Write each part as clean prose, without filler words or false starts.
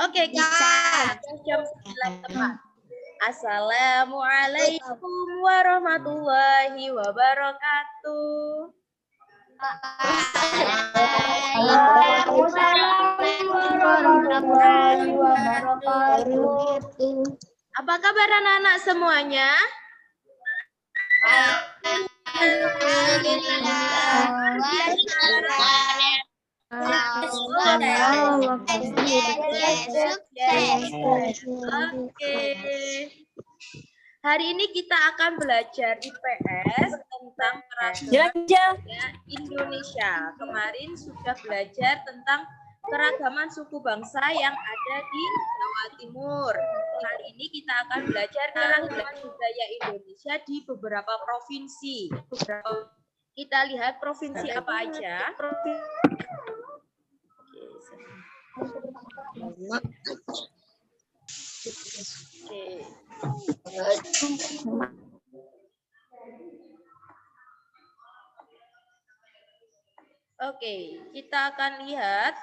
Oke, Kak. Jam 9 tepat. Assalamualaikum warahmatullahi wabarakatuh. Warahmatullahi wabarakatuh. Apa kabar anak-anak semuanya? Oke. Hari ini kita akan belajar IPS tentang keragaman Indonesia. Kemarin sudah belajar tentang keragaman suku bangsa yang ada di Jawa Timur. Kali ini kita akan belajar keragaman budaya Indonesia di beberapa provinsi. Kita lihat provinsi apa aja. Oke, kita akan lihat.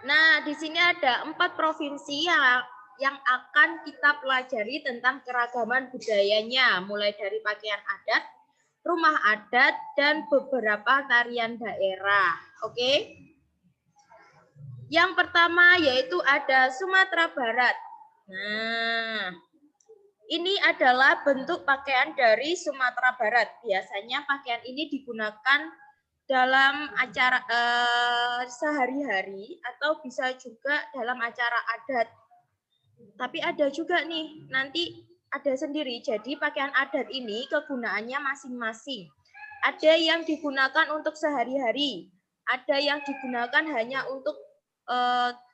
Nah, di sini ada 4 provinsi yang akan kita pelajari tentang keragaman budayanya, mulai dari pakaian adat, rumah adat, dan beberapa tarian daerah. Oke. Yang pertama yaitu ada Sumatera Barat. Nah, ini adalah bentuk pakaian dari Sumatera Barat. Biasanya pakaian ini digunakan dalam acara sehari-hari atau bisa juga dalam acara adat. Tapi ada juga nih, nanti ada sendiri. Jadi pakaian adat ini kegunaannya masing-masing. Ada yang digunakan untuk sehari-hari, ada yang digunakan hanya untuk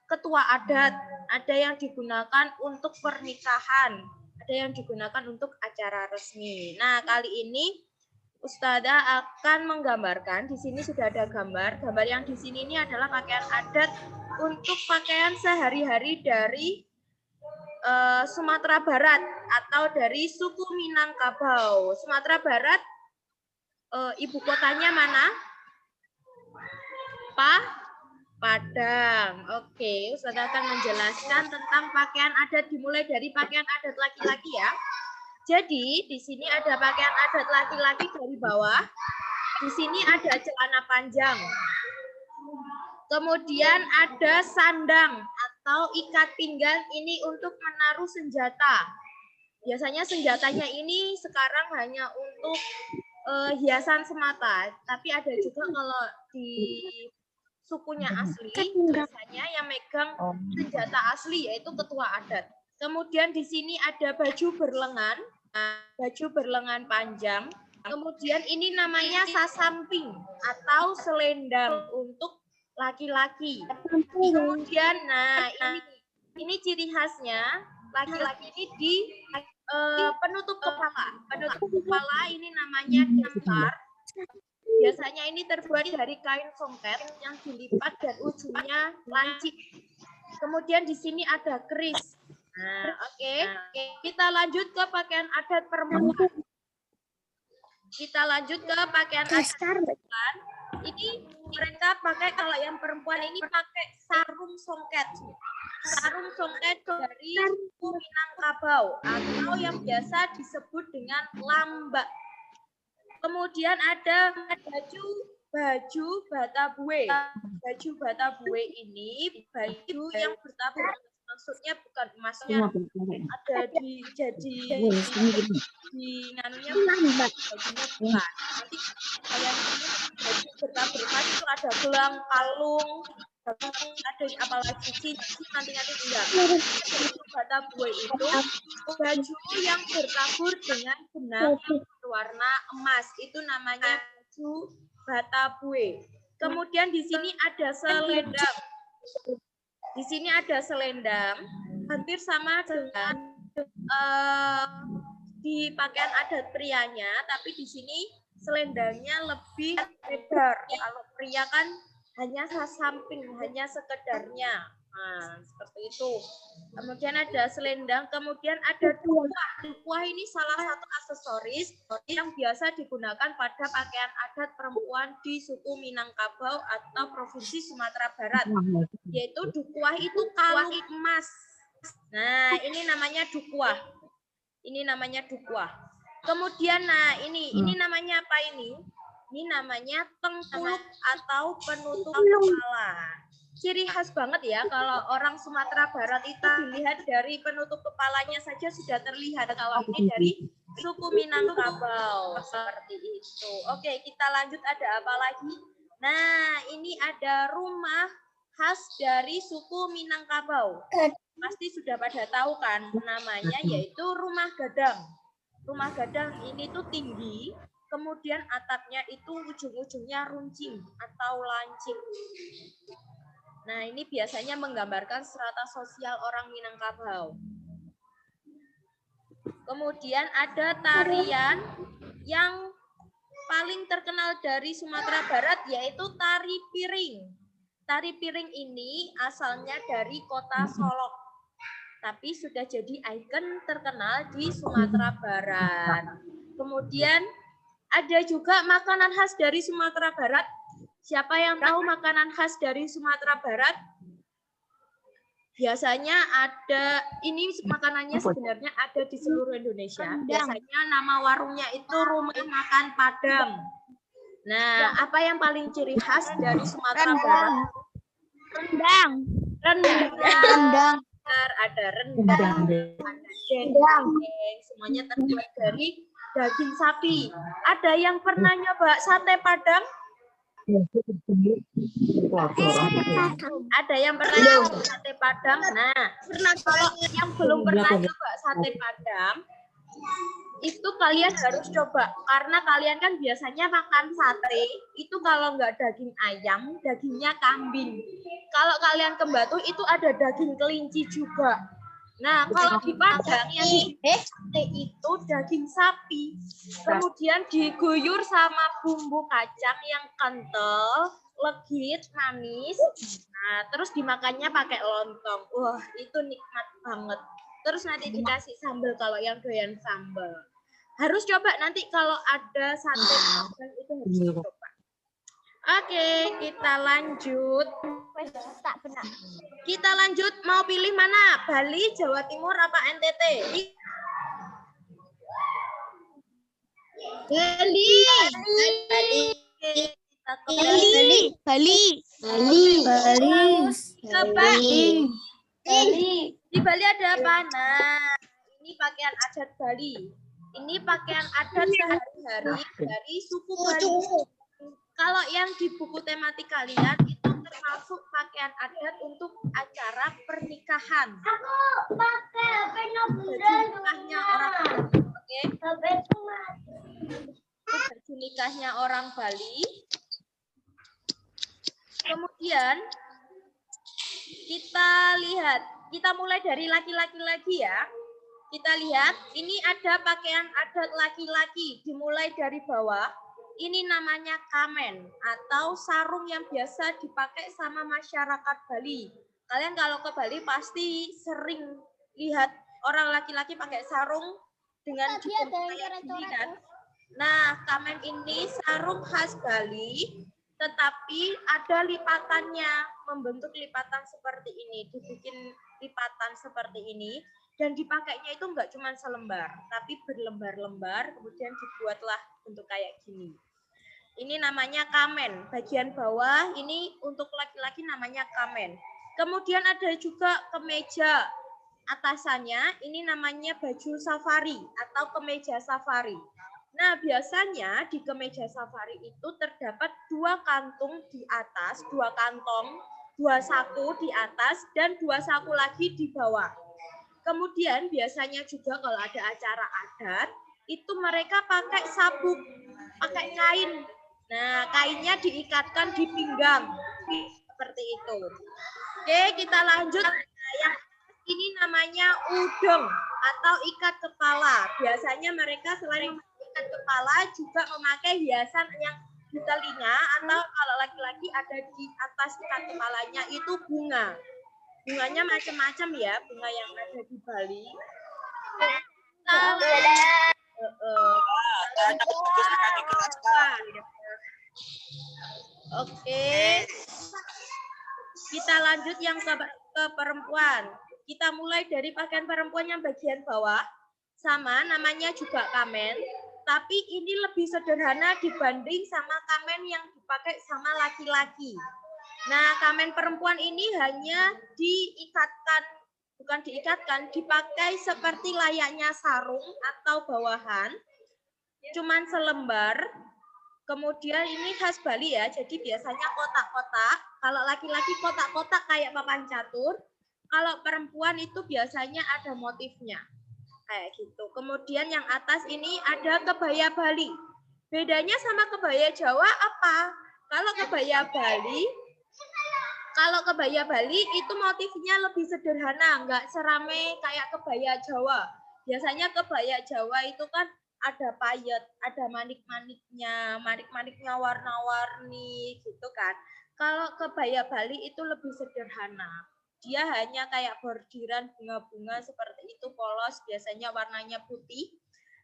ketua adat, ada yang digunakan untuk pernikahan, ada yang digunakan untuk acara resmi. Nah, kali ini Ustadzah akan menggambarkan, di sini sudah ada gambar. Gambar yang di sini ini adalah pakaian adat untuk pakaian sehari-hari dari Sumatera Barat atau dari suku Minangkabau. Sumatera Barat, ibu kotanya mana? Padang. Oke, Ustadzah akan menjelaskan tentang pakaian adat dimulai dari pakaian adat laki-laki ya. Jadi, di sini ada pakaian adat laki-laki dari bawah. Di sini ada celana panjang. Kemudian ada sandang atau ikat pinggang, ini untuk menaruh senjata. Biasanya senjatanya ini sekarang hanya untuk hiasan semata, tapi ada juga kalau di sukunya asli, biasanya yang megang senjata asli yaitu ketua adat. Kemudian di sini ada baju berlengan panjang. Kemudian ini namanya sasamping atau selendang untuk laki-laki. Kemudian, nah ini ciri khasnya laki-laki ini di penutup kepala. Penutup kepala ini namanya dasar. Biasanya ini terbuat dari kain songket yang dilipat dan ujungnya lancip. Kemudian di sini ada keris. Nah, oke. Kita lanjut ke pakaian adat perempuan. Ini mereka pakai, kalau yang perempuan ini pakai sarung songket. Sarung songket dari suku Minangkabau atau yang biasa disebut dengan lambak. Kemudian ada baju batabue. Baju batabue ini baju yang bertabur, maksudnya bukan emasnya, ada di nganunya bajunya bukan. Nanti kalian ini baju bertabur emas itu ada gelang, kalung, ada apalagi cincin, nanti enggak. Baju batabue itu baju yang bertabur dengan benang berwarna emas, itu namanya baju batabue. Kemudian di sini ada selendang. Di sini ada selendang, hampir sama dengan di pakaian adat prianya, tapi di sini selendangnya lebih lebar. Kalau pria kan hanya sasamping, hanya sekedarnya. Nah, seperti itu. Kemudian ada selendang, kemudian ada dukuah. Dukuah ini salah satu aksesoris yang biasa digunakan pada pakaian adat perempuan di suku Minangkabau atau Provinsi Sumatera Barat. Yaitu dukuah itu kalung emas. Nah, ini namanya dukuah. Ini namanya dukuah. Kemudian, nah ini namanya apa ini? Ini namanya tengkuluk atau penutup kepala. Ciri khas banget ya kalau orang Sumatera Barat itu dilihat dari penutup kepalanya saja sudah terlihat kalau ini dari suku Minangkabau seperti itu. Oke, kita lanjut, ada apa lagi? Nah, ini ada rumah khas dari suku Minangkabau. Pasti sudah pada tahu kan namanya, yaitu rumah gadang. Rumah gadang ini tuh tinggi, kemudian atapnya itu ujung-ujungnya runcing atau lancip. Nah, ini biasanya menggambarkan strata sosial orang Minangkabau. Kemudian ada tarian yang paling terkenal dari Sumatera Barat, yaitu tari piring. Tari piring ini asalnya dari kota Solok, tapi sudah jadi ikon terkenal di Sumatera Barat. Kemudian ada juga makanan khas dari Sumatera Barat. Siapa yang tahu makanan khas dari Sumatera Barat? Biasanya ada, ini makanannya sebenarnya ada di seluruh Indonesia. Biasanya nama warungnya itu Rumah Makan Padang. Nah, apa yang paling ciri khas dari Sumatera Barat? Rendang. Rendang. Ada rendang, ada dendeng, semuanya terbuat dari daging sapi. Ada yang pernah nyoba sate Padang? Ada yang pernah nyoba sate Padang? Nah, kalau yang belum pernah nyoba sate Padang, itu kalian harus coba, karena kalian kan biasanya makan sate itu kalau nggak daging ayam, dagingnya kambing. Kalau kalian ke Batu itu ada daging kelinci juga. Nah, kalau di Padang yang di sate itu daging sapi, kemudian diguyur sama bumbu kacang yang kental, legit, manis. Nah, terus dimakannya pakai lontong. Wah, itu nikmat banget. Terus nanti dikasih sambal kalau yang doyan sambal. Harus coba nanti kalau ada sate Padang itu harus dicoba. Oke, kita lanjut. Kita lanjut, mau pilih mana? Bali, Jawa Timur, apa NTT? Bali. Kita ke Bali. Di Bali ada apa? Nah, ini pakaian adat Bali. Ini pakaian adat sehari-hari dari suku Bali. Kalau yang di buku tematik kalian itu termasuk pakaian adat untuk acara pernikahan. Baju nikahnya orang Bali. Oke. Baju nikahnya orang Bali. Kemudian kita lihat, kita mulai dari laki-laki lagi ya. Kita lihat, ini ada pakaian adat laki-laki, dimulai dari bawah. Ini namanya kamen atau sarung yang biasa dipakai sama masyarakat Bali. Kalian kalau ke Bali pasti sering lihat orang laki-laki pakai sarung dengan jubah kayak gini kan. Nah, kamen ini sarung khas Bali, tetapi ada lipatannya, membentuk lipatan seperti ini, dibikin lipatan seperti ini, dan dipakainya itu enggak cuma selembar, tapi berlembar-lembar, kemudian dibuatlah bentuk kayak gini. Ini namanya kamen, bagian bawah ini untuk laki-laki namanya kamen. Kemudian ada juga kemeja atasannya, ini namanya baju safari atau kemeja safari. Nah, biasanya di kemeja safari itu terdapat 2 kantung di atas, 2 kantong, 2 saku di atas, dan 2 saku lagi di bawah. Kemudian biasanya juga kalau ada acara adat, itu mereka pakai sabuk, pakai kain. Nah, kainnya diikatkan di pinggang, seperti itu. Oke, kita lanjut. Yang ini namanya udeng atau ikat kepala. Biasanya mereka selain ikat kepala juga memakai hiasan yang di telinga atau kalau laki-laki ada di atas ikat kepalanya itu bunga. Bunganya macam-macam ya, bunga yang ada di Bali. Oke, kita lanjut yang ke perempuan. Kita mulai dari pakaian perempuan yang bagian bawah. Sama, namanya juga kamen. Tapi ini lebih sederhana dibanding sama kamen yang dipakai sama laki-laki. Nah, kamen perempuan ini hanya diikatkan, bukan diikatkan, dipakai seperti layaknya sarung atau bawahan. Cuman selembar. Kemudian ini khas Bali ya, jadi biasanya kotak-kotak. Kalau laki-laki kotak-kotak kayak papan catur. Kalau perempuan itu biasanya ada motifnya. Kayak gitu. Kemudian yang atas ini ada kebaya Bali. Bedanya sama kebaya Jawa apa? Kalau kebaya Bali itu motifnya lebih sederhana, nggak serame kayak kebaya Jawa. Biasanya kebaya Jawa itu kan ada payet, ada manik-maniknya warna-warni gitu kan. Kalau kebaya Bali itu lebih sederhana. Dia hanya kayak bordiran bunga-bunga seperti itu, polos, biasanya warnanya putih.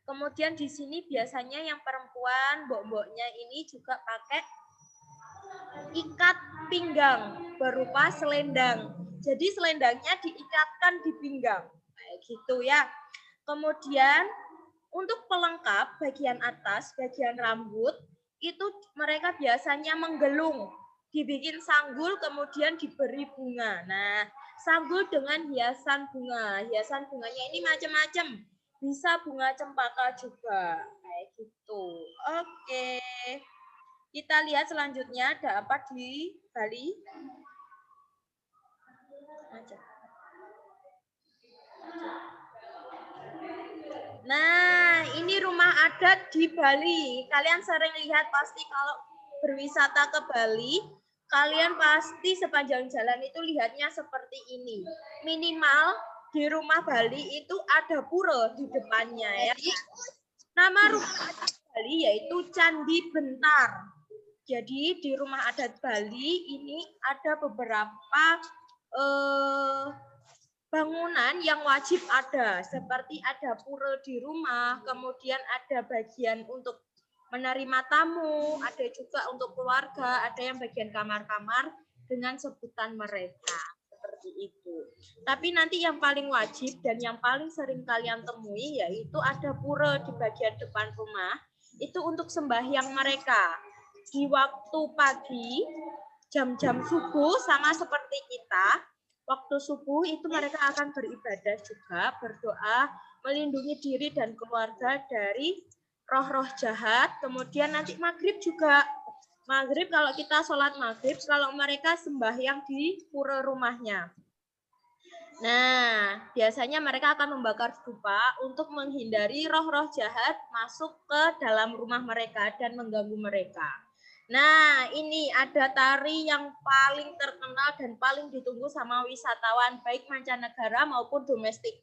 Kemudian di sini biasanya yang perempuan, mbok-mboknya ini juga pakai ikat pinggang berupa selendang. Jadi selendangnya diikatkan di pinggang. Kayak gitu ya. Kemudian untuk pelengkap bagian atas, bagian rambut, itu mereka biasanya menggelung. Dibikin sanggul, kemudian diberi bunga. Nah, sanggul dengan hiasan bunga. Hiasan bunganya ini macam-macam. Bisa bunga cempaka juga. Kayak gitu. Oke. Kita lihat selanjutnya ada apa di Bali. Nah, ini rumah adat di Bali. Kalian sering lihat pasti kalau berwisata ke Bali, kalian pasti sepanjang jalan itu lihatnya seperti ini. Minimal di rumah Bali itu ada pura di depannya ya. Nama rumah adat Bali yaitu Candi Bentar. Jadi di rumah adat Bali ini ada beberapa bangunan yang wajib ada, seperti ada pura di rumah, kemudian ada bagian untuk menerima tamu, ada juga untuk keluarga, ada yang bagian kamar-kamar dengan sebutan mereka, seperti itu. Tapi nanti yang paling wajib dan yang paling sering kalian temui yaitu ada pura di bagian depan rumah, itu untuk sembahyang mereka. Di waktu pagi, jam-jam subuh sama seperti kita, waktu subuh itu mereka akan beribadah juga, berdoa, melindungi diri dan keluarga dari roh-roh jahat. Kemudian nanti maghrib juga. Maghrib kalau kita sholat maghrib, kalau mereka sembahyang di pura rumahnya. Nah, biasanya mereka akan membakar dupa untuk menghindari roh-roh jahat masuk ke dalam rumah mereka dan mengganggu mereka. Nah, ini ada tari yang paling terkenal dan paling ditunggu sama wisatawan, baik mancanegara maupun domestik.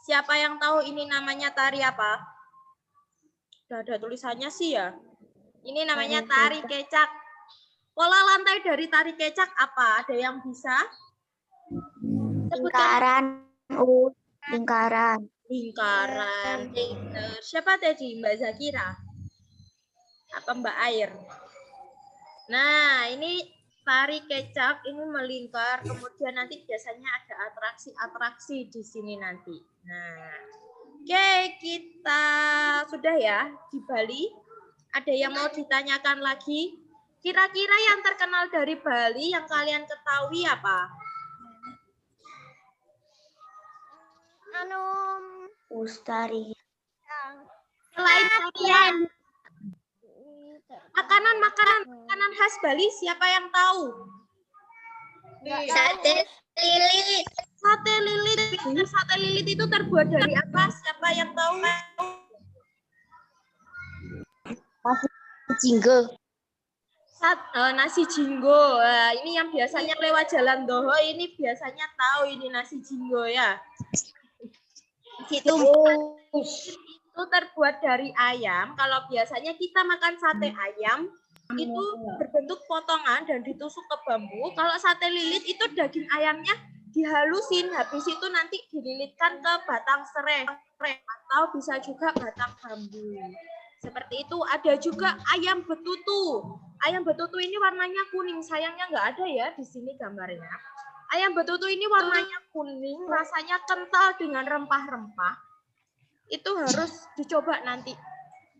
Siapa yang tahu ini namanya tari apa? Sudah ada tulisannya sih ya. Ini namanya tari kecak. Pola lantai dari tari kecak apa? Ada yang bisa? Lingkaran. Lingkaran. Lingkaran. Siapa tadi? Mbak Zakira? Apa Mbak Air? Nah, ini tari kecak ini melingkar, kemudian nanti biasanya ada atraksi-atraksi di sini nanti. Nah, oke, kita sudah ya di Bali. Ada yang mau ditanyakan lagi? Kira-kira yang terkenal dari Bali yang kalian ketahui apa? Ustari. Selain kalian, makanan khas Bali siapa yang tahu? Sate lilit. Sate lilit. Sate lilit itu terbuat dari apa? Siapa yang tahu? Jinggo. Nasi jinggo. Nah, ini yang biasanya lewat jalan Doho ini biasanya tahu ini nasi jinggo ya. Itu terbuat dari ayam. Kalau biasanya kita makan sate ayam itu berbentuk potongan dan ditusuk ke bambu. Kalau sate lilit itu daging ayamnya dihalusin, habis itu nanti dililitkan ke batang serai atau bisa juga batang bambu. Seperti itu. Ada juga ayam betutu. Ayam betutu ini warnanya kuning, sayangnya nggak ada ya di sini gambarnya. Ayam betutu ini warnanya kuning, rasanya kental dengan rempah-rempah. Itu harus dicoba nanti.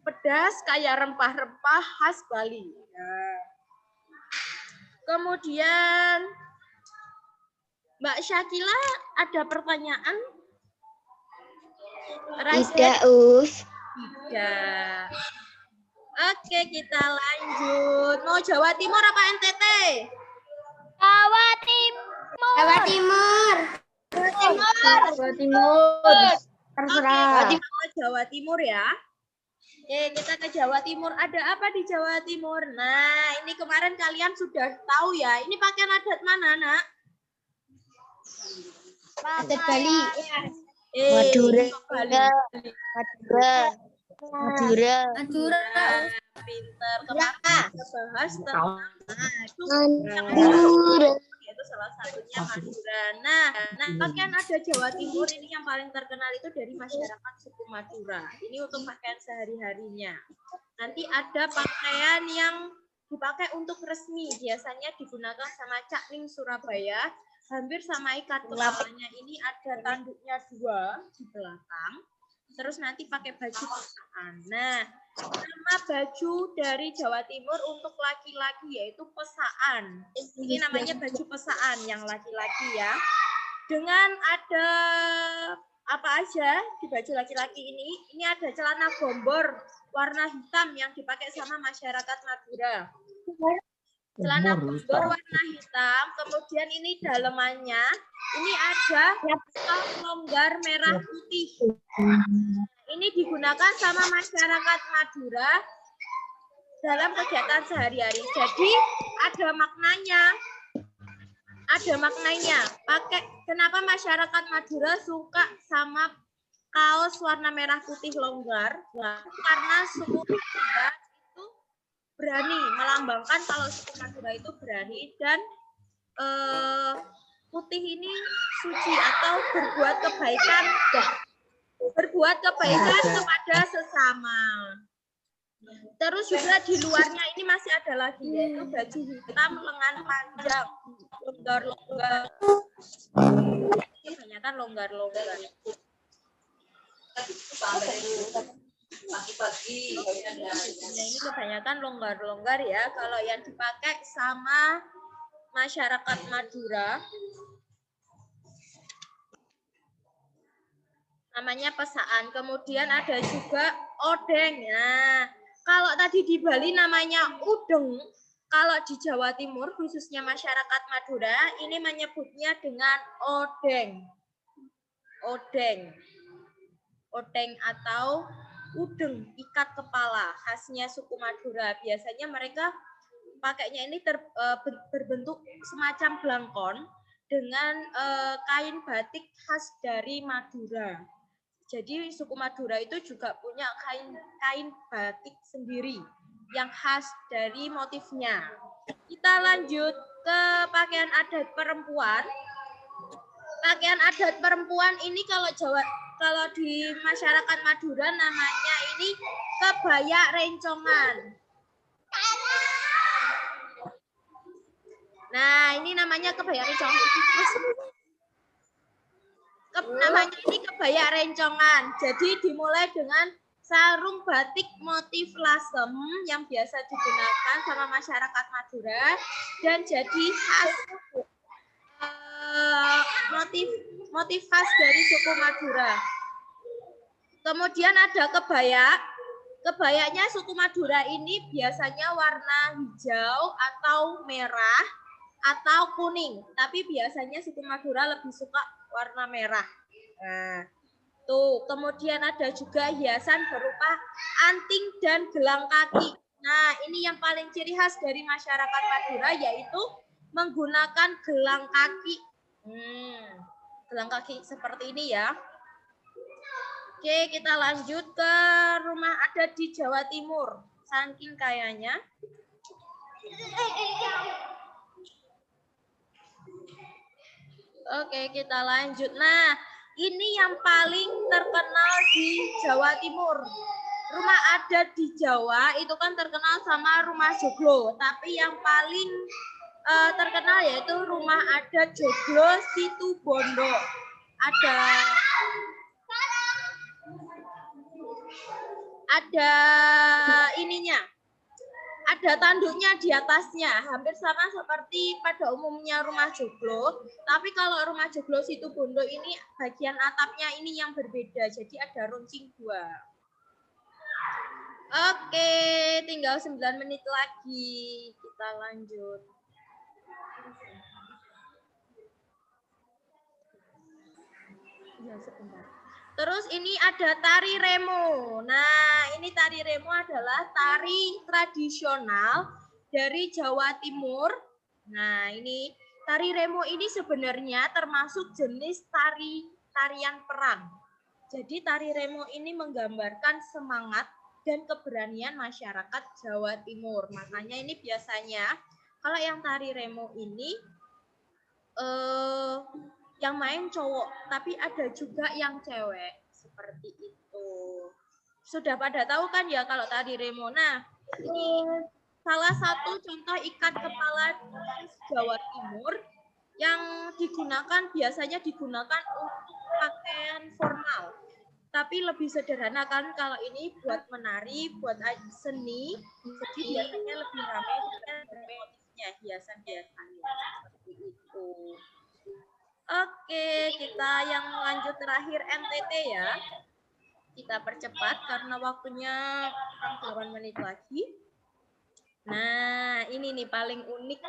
Pedas kayak rempah-rempah khas Bali. Nah. Kemudian Mbak Syakila ada pertanyaan? Tidak, Us. Tidak. Oke, kita lanjut. Mau Jawa Timur apa NTT? Jawa Timur. Jawa Timur. Jawa Timur. Terserah. Oke, kita ke Jawa Timur ya. Oke, kita ke Jawa Timur. Ada apa di Jawa Timur? Nah, ini kemarin kalian sudah tahu ya. Ini pakaian adat mana, Nak? Adat Bali. Madura. Madura. Pinter. Kemarin kita bahas tentang itu salah satunya Madura. Nah, pakaian adat Jawa Timur ini yang paling terkenal itu dari masyarakat suku Madura. Ini untuk pakaian sehari-harinya. Nanti ada pakaian yang dipakai untuk resmi, biasanya digunakan sama Cakning Surabaya. Hampir sama ikat kepalanya, ini ada tanduknya 2 di belakang. Terus nanti pakai baju pesaan. Nah, nama baju dari Jawa Timur untuk laki-laki yaitu pesaan. Ini namanya baju pesaan yang laki-laki ya. Dengan ada apa aja di baju laki-laki ini? Ini ada celana gombor warna hitam yang dipakai sama masyarakat Madura. Celana gombor warna hitam, kemudian ini dalemannya, ini ada kaos longgar merah putih. Ini digunakan sama masyarakat Madura dalam kegiatan sehari-hari. Jadi ada maknanya. Kenapa masyarakat Madura suka sama kaos warna merah putih longgar? Karena suku Madura itu berani, melambangkan kalau suku Madura itu berani dan putih ini suci atau berbuat kebaikan kepada sesama. Terus juga di luarnya ini masih ada lagi yaitu baju hitam lengan panjang, longgar-longgar. Kebanyakan longgar-longgar. Nah, ini kebanyakan longgar-longgar ya. Kalau yang dipakai sama masyarakat Madura namanya pesaan. Kemudian ada juga odeng. Nah, kalau tadi di Bali namanya udeng, kalau di Jawa Timur khususnya masyarakat Madura ini menyebutnya dengan odeng. Odeng atau udeng, ikat kepala khasnya suku Madura. Biasanya mereka pakainya ini berbentuk semacam belangkon dengan kain batik khas dari Madura. Jadi suku Madura itu juga punya kain batik sendiri yang khas dari motifnya. Kita lanjut ke pakaian adat perempuan. Pakaian adat perempuan ini kalau di masyarakat Madura namanya ini kebaya rencongan. Nah, ini namanya kebaya rencongan. Namanya ini kebaya rencongan. Jadi dimulai dengan sarung batik motif lasem yang biasa digunakan sama masyarakat Madura dan jadi khas motif khas dari suku Madura. Kemudian ada kebaya. Kebayanya suku Madura ini biasanya warna hijau atau merah atau kuning. Tapi biasanya suku Madura lebih suka warna merah. Nah, tuh. Kemudian ada juga hiasan berupa anting dan gelang kaki. Nah, ini yang paling ciri khas dari masyarakat Madura yaitu menggunakan gelang kaki. Gelang kaki seperti ini ya. Oke, kita lanjut ke rumah adat di Jawa Timur. Saking kayanya. Oke, kita lanjut. Nah, ini yang paling terkenal di Jawa Timur. Rumah adat di Jawa itu kan terkenal sama rumah joglo, tapi yang paling terkenal yaitu rumah adat Joglo Situbondo. Ada ininya, ada tanduknya di atasnya, hampir sama seperti pada umumnya rumah joglo. Tapi kalau rumah joglo Situbondo ini bagian atapnya ini yang berbeda, jadi ada runcing 2. Oke, tinggal 9 menit lagi. Kita lanjut. Ya, sebentar. Terus ini ada tari remo. Nah, ini tari remo adalah tari tradisional dari Jawa Timur. Nah, ini tari remo ini sebenarnya termasuk jenis tarian perang. Jadi tari remo ini menggambarkan semangat dan keberanian masyarakat Jawa Timur. Makanya ini biasanya kalau yang tari remo ini yang main cowok, tapi ada juga yang cewek. Seperti itu. Sudah pada tahu kan ya kalau tari remo. Nah, ini salah satu contoh ikat kepala Jawa Timur yang biasanya digunakan untuk pakaian formal. Tapi lebih sederhana kan kalau ini buat menari, buat seni, jadi biasanya lebih ramai dengan motifnya, hiasan-hiasannya. Seperti itu. Oke, kita yang lanjut terakhir NTT ya. Kita percepat karena waktunya kurang 8 menit lagi. Nah, ini nih paling unik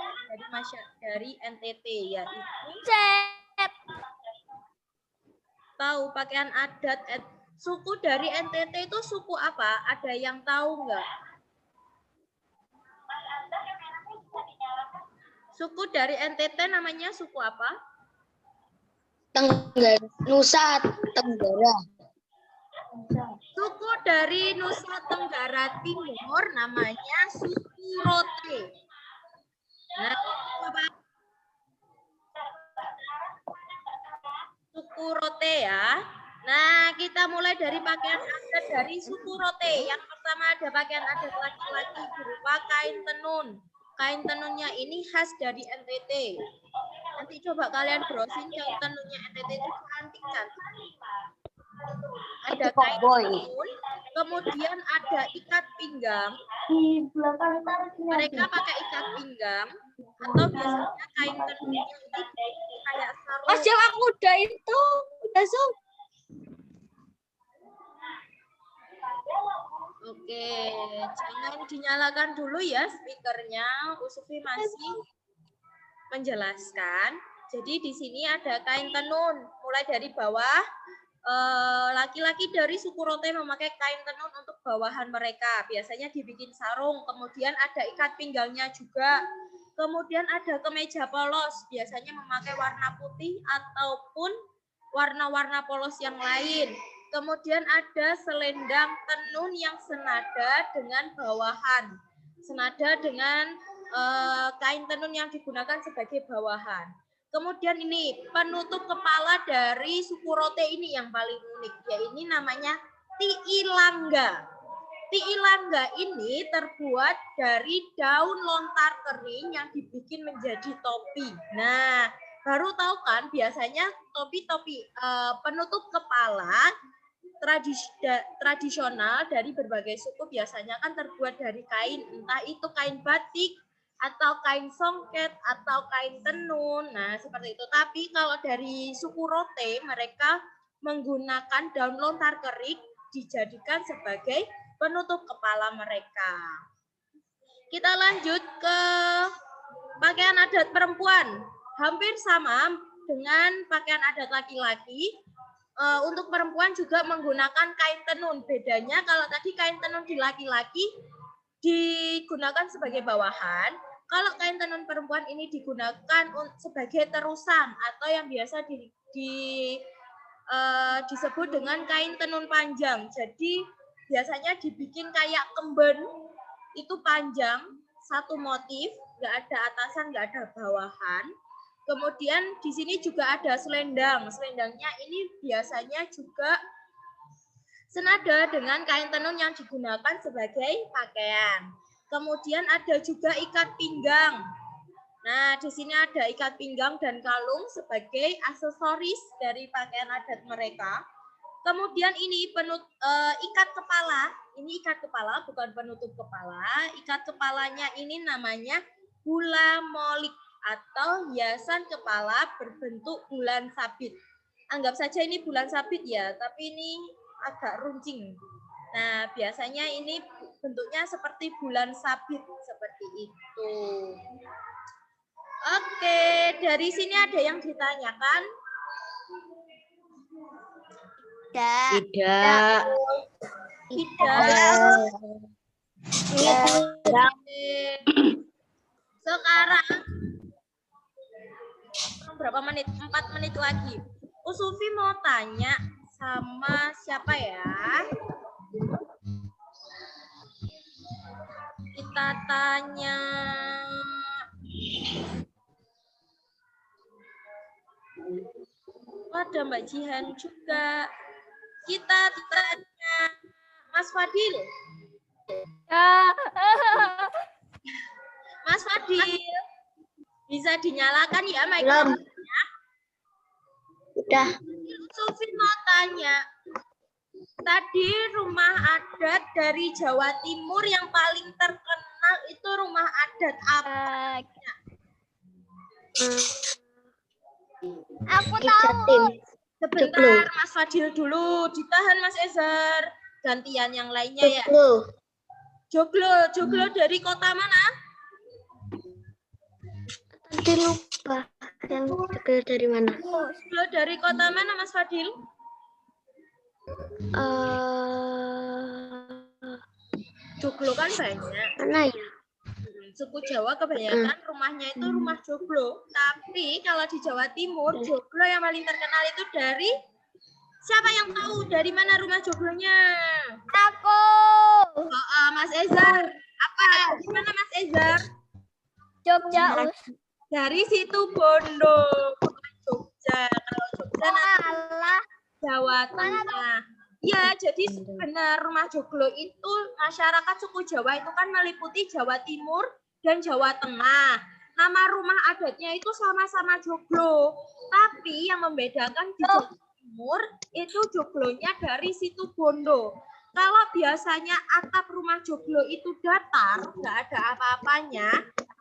dari NTT yaitu tahu pakaian adat suku dari NTT itu suku apa? Ada yang tahu nggak? Suku dari NTT namanya suku apa? Nusa Tenggara. Suku dari Nusa Tenggara Timur namanya suku Rote. Nah, apa? Suku Rote ya. Nah, kita mulai dari pakaian adat dari suku Rote. Yang pertama ada pakaian adat laki-laki berupa kain tenun. Kain tenunnya ini khas dari NTT. Nanti coba kalian browsing kain tenunnya NTT itu cantik-cantik. Ada kain tenun, kemudian ada ikat pinggang. Di belakang Mereka pakai ikat pinggang atau biasanya kain tenunnya ini kayak sarung. Mas Jam, aku udah itu, udah Zoom. Oke, jangan dinyalakan dulu ya speakernya. Usufi masih menjelaskan. Jadi di sini ada kain tenun, mulai dari bawah. Laki-laki dari suku Rote memakai kain tenun untuk bawahan mereka. Biasanya dibikin sarung, kemudian ada ikat pinggangnya juga. Kemudian ada kemeja polos, biasanya memakai warna putih ataupun warna-warna polos yang lain. Kemudian ada selendang tenun yang senada dengan bawahan. Senada dengan kain tenun yang digunakan sebagai bawahan. Kemudian ini penutup kepala dari suku Rote ini yang paling unik. Ya ini namanya tiilangga. Tiilangga ini terbuat dari daun lontar kering yang dibikin menjadi topi. Nah, baru tahu kan biasanya topi-topi penutup kepala tradisional dari berbagai suku biasanya kan terbuat dari kain, entah itu kain batik atau kain songket atau kain tenun. Nah, seperti itu. Tapi kalau dari suku Rote mereka menggunakan daun lontar kering dijadikan sebagai penutup kepala mereka. Kita lanjut ke pakaian adat perempuan. Hampir sama dengan pakaian adat laki-laki. Untuk perempuan juga menggunakan kain tenun. Bedanya kalau tadi kain tenun di laki-laki digunakan sebagai bawahan. Kalau kain tenun perempuan ini digunakan sebagai terusan atau yang biasa disebut dengan kain tenun panjang. Jadi biasanya dibikin kayak kemben, itu panjang, satu motif, nggak ada atasan, nggak ada bawahan. Kemudian di sini juga ada selendang. Selendangnya ini biasanya juga senada dengan kain tenun yang digunakan sebagai pakaian. Kemudian ada juga ikat pinggang. Nah, di sini ada ikat pinggang dan kalung sebagai aksesoris dari pakaian adat mereka. Kemudian ini ikat kepala. Ini ikat kepala, bukan penutup kepala. Ikat kepalanya ini namanya hula molik atau hiasan kepala berbentuk bulan sabit. Anggap saja ini bulan sabit ya, tapi ini agak runcing. Nah, biasanya ini bentuknya seperti bulan sabit, seperti itu. Oke, dari sini ada yang ditanyakan? Tidak. Sekarang berapa menit? 4 menit lagi. Sufi mau tanya sama siapa ya? Kita tanya ada Mbak Jihan juga. Kita tanya Mas Fadil. Mas Fadil, bisa dinyalakan ya mikrofonnya? Udah. Sufi mau tanya. Tadi rumah adat dari Jawa Timur yang paling terkenal itu rumah adat apa? Aku tahu. Sebentar, Mas Fadil dulu. Ditahan, Mas Ezer. Gantian yang lainnya ya. Joglo dari kota mana? Tadi lupa. Yang Joglo dari mana? Joglo dari kota mana, Mas Fadil? Joglo kan banyak. Mana ya? Suku Jawa kebanyakan rumahnya itu rumah joglo. Tapi kalau di Jawa Timur, joglo yang paling terkenal itu dari siapa yang tahu dari mana rumah joglonya? Aku. Mas Ezar. Apa? Dari mana Mas Ezar? Jogja. Dari situ Bondo, bukan Jogja. Kalau Jogja Allah. Jawa Tengah. Ya, jadi benar rumah joglo itu masyarakat suku Jawa itu kan meliputi Jawa Timur dan Jawa Tengah. Nama rumah adatnya itu sama-sama joglo, tapi yang membedakan di Jawa Timur itu joglonya dari situ Bondo. Kalau biasanya atap rumah joglo itu datar, nggak ada apa-apanya.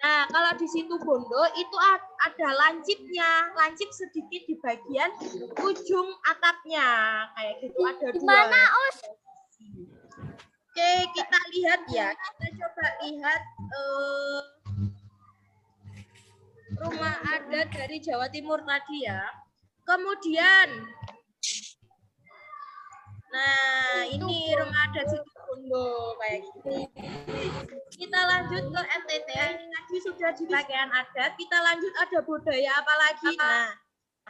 Nah, kalau di situ Bondo itu ada lancipnya, lancip sedikit di bagian ujung atapnya, kayak gitu ada dua. Mana Us? Oke, kita lihat ya, kita coba lihat rumah adat dari Jawa Timur tadi ya. Kemudian, nah ini rumah adat situ Bondo kayak gini. Kita lanjut ke NTT. Ini tadi sudah di pakaian adat. Kita lanjut ada budaya apa lagi? Nah,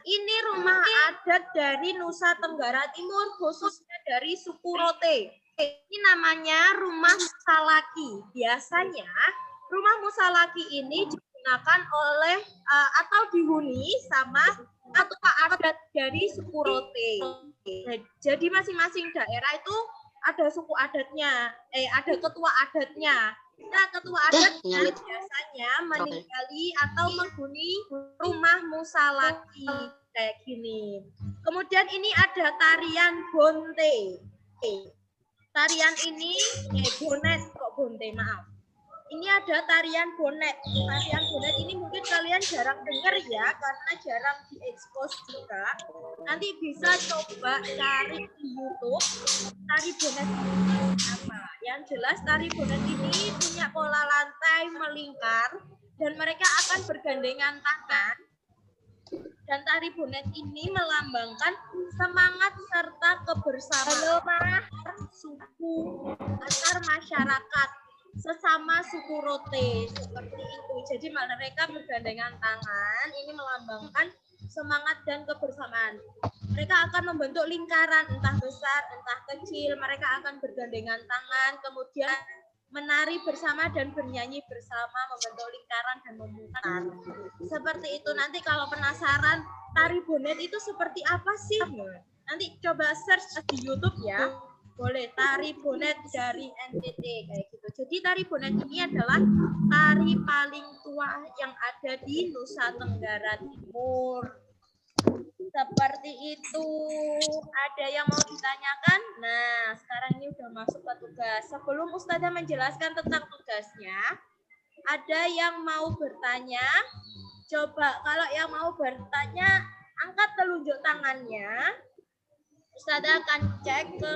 ini rumah adat dari Nusa Tenggara Timur, khususnya dari suku Rote. Ini namanya rumah Musalaki. Biasanya rumah Musalaki ini digunakan oleh atau dihuni sama ketua adat dari suku Rote. Jadi masing-masing daerah itu ada suku adatnya, ada ketua adatnya. Nah, ketua adat biasanya meninggali atau menghuni rumah Musalaki kayak gini. Kemudian ini ada tarian bonte. Tarian ini bonet kok bonte, maaf. Ini ada tarian bonet. Tarian bonet ini mungkin kalian jarang dengar ya, karena jarang diekspos juga. Nanti bisa coba cari di YouTube tari bonet ini apa. Yang jelas tari bonet ini punya pola lantai melingkar dan mereka akan bergandengan tangan. Dan tari bonet ini melambangkan semangat serta kebersamaan suku antar masyarakat sesama suku Rote seperti itu. Jadi mereka bergandengan tangan, ini melambangkan semangat dan kebersamaan. Mereka akan membentuk lingkaran, entah besar, entah kecil. Mereka akan bergandengan tangan, kemudian menari bersama dan bernyanyi bersama, membentuk lingkaran dan memutar. Seperti itu. Nanti kalau penasaran tari bonet itu seperti apa sih? Nanti coba search di YouTube ya. Boleh, tari bonet dari NTT kayak gitu. Jadi tari bonet ini adalah tari paling tua yang ada di Nusa Tenggara Timur. Seperti itu. Ada yang mau ditanyakan? Nah, sekarang ini udah masuk ke tugas. Sebelum Ustazah menjelaskan tentang tugasnya, ada yang mau bertanya? Coba kalau yang mau bertanya, angkat telunjuk tangannya. Ustazah akan cek ke